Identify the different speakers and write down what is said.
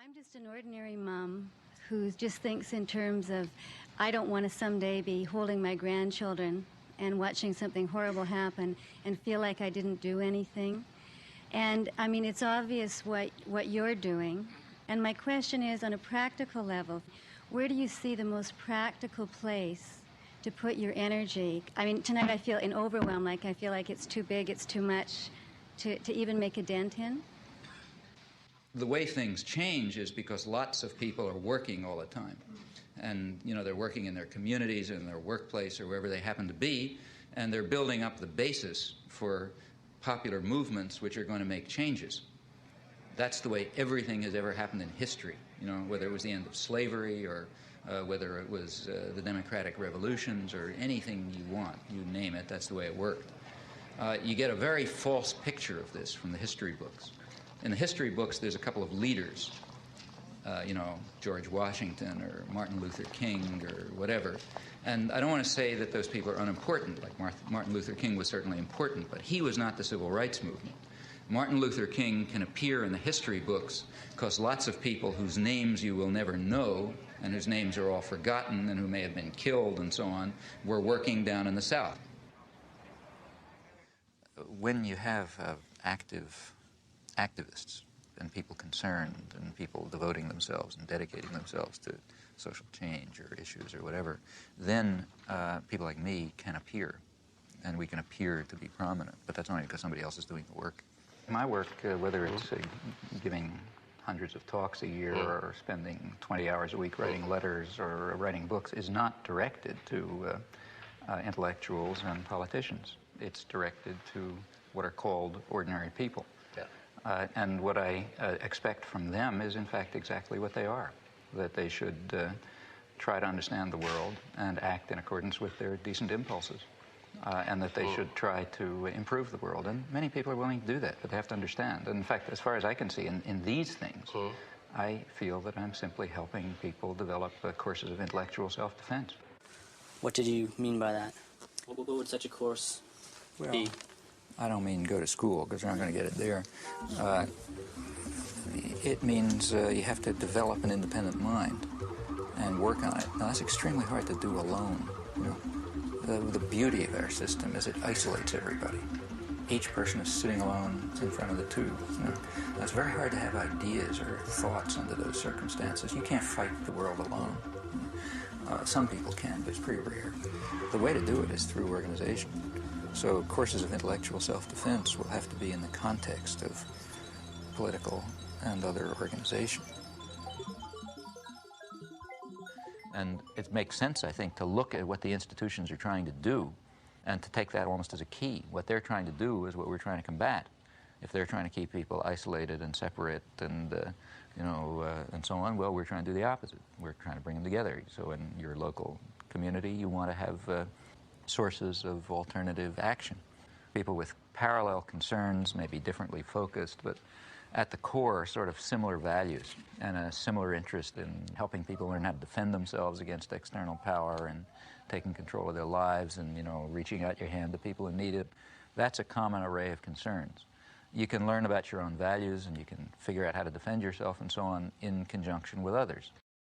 Speaker 1: I'm just an ordinary mom who just thinks in terms of, I don't want to someday be holding my grandchildren and watching something horrible happen and feel like I didn't do anything. And I mean, it's obvious what you're doing. And my question is, on a practical level, where do you see the most practical place to put your energy? I mean, tonight I feel in overwhelm, like I feel like it's too big, it's too much to even make a dent in.
Speaker 2: The way things change is because lots of people are working all the time. And, you know, they're working in their communities, in their workplace, or wherever they happen to be, and they're building up the basis for popular movements which are going to make changes. That's the way everything has ever happened in history, you know, whether it was the end of slavery or whether it was the democratic revolutions or anything you want, you name it, that's the way it worked. You get a very false picture of this from the history books. In the history books, there's a couple of leaders, you know, George Washington or Martin Luther King or whatever. And I don't want to say that those people are unimportant, like Martin Luther King was certainly important, but he was not the civil rights movement. Martin Luther King can appear in the history books because lots of people whose names you will never know and whose names are all forgotten and who may have been killed and so on were working down in the South. When you have activists and people concerned and people devoting themselves and dedicating themselves to social change or issues or whatever, then people like me can appear, and we can appear to be prominent, but that's only because somebody else is doing the work. My work, whether it's giving hundreds of talks a year or spending 20 hours a week writing letters or writing books, is not directed to intellectuals and politicians. It's directed to what are called ordinary people. Yeah. And what I expect from them is, in fact, exactly what they are, that they should try to understand the world and act in accordance with their decent impulses, and that they should try to improve the world. And many people are willing to do that, but they have to understand. And in fact, as far as I can see, in these things, I feel that I'm simply helping people develop courses of intellectual self-defense.
Speaker 3: What did you mean by that? What would such a course be?
Speaker 2: I don't mean go to school, because you're not going to get it there. It means you have to develop an independent mind and work on it. Now, that's extremely hard to do alone. You know? The beauty of our system is it isolates everybody. Each person is sitting alone in front of the tube. You know? Now, it's very hard to have ideas or thoughts under those circumstances. You can't fight the world alone. Some people can, but it's pretty rare. The way to do it is through organization. So courses of intellectual self-defense will have to be in the context of political and other organization. And it makes sense, I think, to look at what the institutions are trying to do and to take that almost as a key. What they're trying to do is what we're trying to combat. If they're trying to keep people isolated and separate and, you know, and so on, well, we're trying to do the opposite. We're trying to bring them together. So in your local community, you want to have sources of alternative action. People with parallel concerns may be differently focused, but at the core, sort of similar values and a similar interest in helping people learn how to defend themselves against external power and taking control of their lives and, you know, reaching out your hand to people who need it. That's a common array of concerns. You can learn about your own values and you can figure out how to defend yourself and so on in conjunction with others.